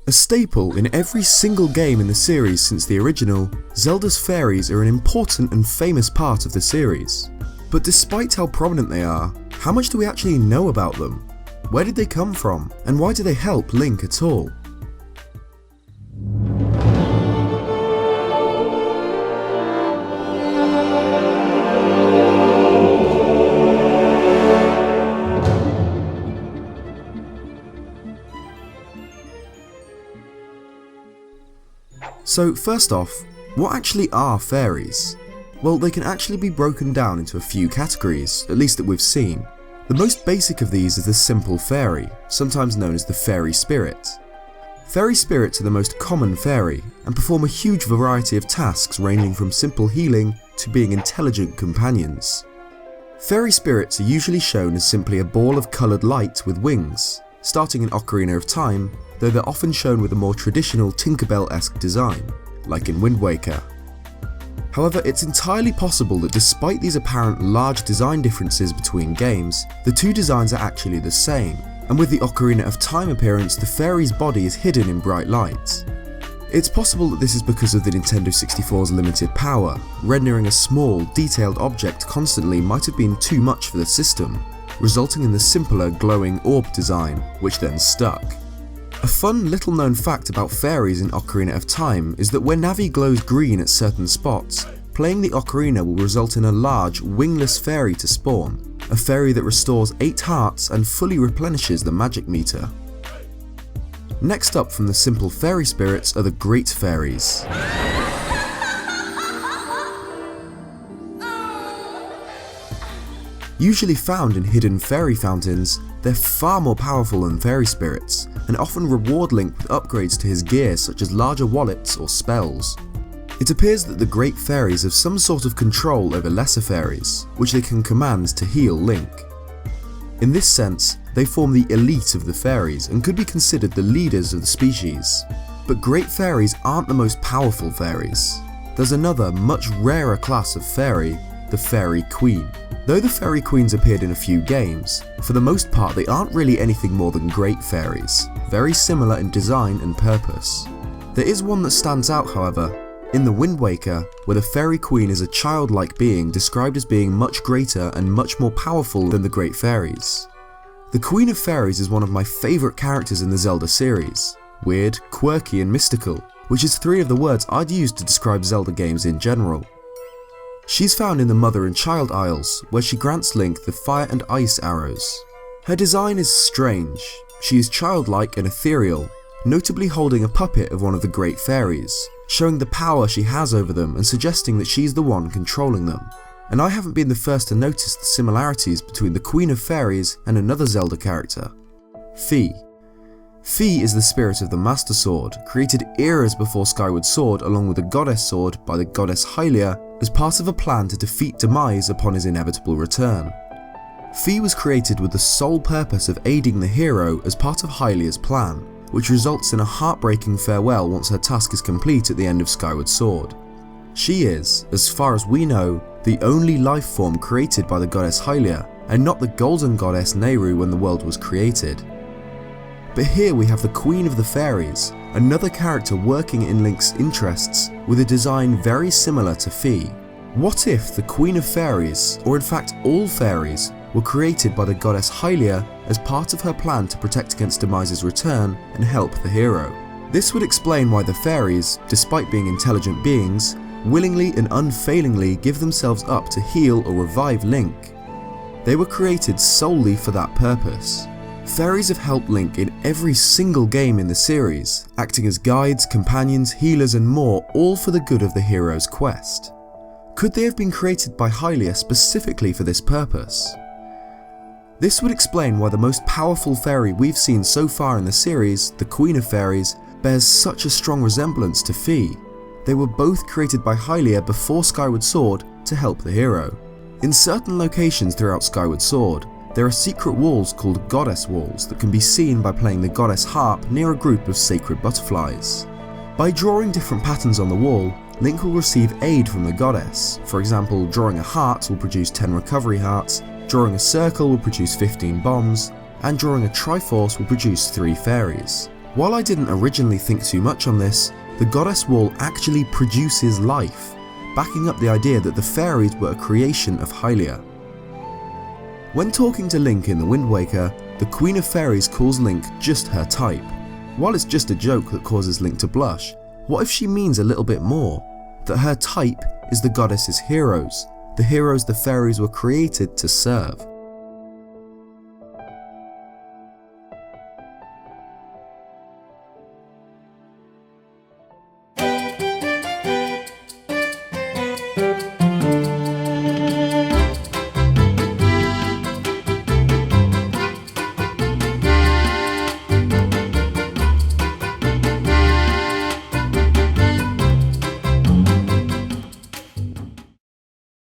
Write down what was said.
A staple in every single game in the series since the original, Zelda's fairies are an important and famous part of the series. But despite how prominent they are, how much do we actually know about them? Where did they come from, and why do they help Link at all? So first off, what actually are fairies? Well, they can actually be broken down into a few categories, at least that we've seen. The most basic of these is the simple fairy, sometimes known as the fairy spirit. Fairy spirits are the most common fairy, and perform a huge variety of tasks ranging from simple healing to being intelligent companions. Fairy spirits are usually shown as simply a ball of coloured light with wings, starting in Ocarina of Time, though they're often shown with a more traditional Tinkerbell-esque design, like in Wind Waker. However, it's entirely possible that despite these apparent large design differences between games, the two designs are actually the same, and with the Ocarina of Time appearance, the fairy's body is hidden in bright light. It's possible that this is because of the Nintendo 64's limited power. Rendering a small, detailed object constantly might have been too much for the system, resulting in the simpler glowing orb design, which then stuck. A fun little known fact about fairies in Ocarina of Time is that when Navi glows green at certain spots, playing the Ocarina will result in a large, wingless fairy to spawn, a fairy that restores 8 hearts and fully replenishes the magic meter. Next up from the simple fairy spirits are the great fairies. Usually found in hidden fairy fountains, they're far more powerful than fairy spirits, and often reward Link with upgrades to his gear such as larger wallets or spells. It appears that the great fairies have some sort of control over lesser fairies, which they can command to heal Link. In this sense, they form the elite of the fairies and could be considered the leaders of the species. But great fairies aren't the most powerful fairies. There's another, much rarer class of fairy, the Fairy Queen. Though the Fairy Queens appeared in a few games, for the most part they aren't really anything more than great fairies, very similar in design and purpose. There is one that stands out however, in the Wind Waker, where the Fairy Queen is a childlike being described as being much greater and much more powerful than the great fairies. The Queen of Fairies is one of my favourite characters in the Zelda series, weird, quirky and mystical, which is 3 of the words I'd use to describe Zelda games in general. She's found in the Mother and Child Isles, where she grants Link the fire and ice arrows. Her design is strange. She is childlike and ethereal, notably holding a puppet of one of the great fairies, showing the power she has over them and suggesting that she's the one controlling them. And I haven't been the first to notice the similarities between the Queen of Fairies and another Zelda character, Fi. Fi is the spirit of the Master Sword, created eras before Skyward Sword along with the Goddess Sword by the goddess Hylia as part of a plan to defeat Demise upon his inevitable return. Fi was created with the sole purpose of aiding the hero as part of Hylia's plan, which results in a heartbreaking farewell once her task is complete at the end of Skyward Sword. She is, as far as we know, the only life form created by the goddess Hylia, and not the golden goddess Nehru when the world was created. But here we have the Queen of the Fairies, another character working in Link's interests with a design very similar to Fi. What if the Queen of Fairies, or in fact all fairies, were created by the goddess Hylia as part of her plan to protect against Demise's return and help the hero? This would explain why the fairies, despite being intelligent beings, willingly and unfailingly give themselves up to heal or revive Link. They were created solely for that purpose. Fairies have helped Link in every single game in the series, acting as guides, companions, healers and more, all for the good of the hero's quest. Could they have been created by Hylia specifically for this purpose? This would explain why the most powerful fairy we've seen so far in the series, the Queen of Fairies, bears such a strong resemblance to Fi. They were both created by Hylia before Skyward Sword to help the hero. In certain locations throughout Skyward Sword, there are secret walls called Goddess Walls that can be seen by playing the Goddess Harp near a group of sacred butterflies. By drawing different patterns on the wall, Link will receive aid from the goddess. For example, drawing a heart will produce 10 recovery hearts, drawing a circle will produce 15 bombs, and drawing a Triforce will produce 3 fairies. While I didn't originally think too much on this, the goddess wall actually produces life, backing up the idea that the fairies were a creation of Hylia. When talking to Link in The Wind Waker, the Queen of Fairies calls Link just her type. While it's just a joke that causes Link to blush, what if she means a little bit more? That her type is the goddess's heroes, the heroes the fairies were created to serve.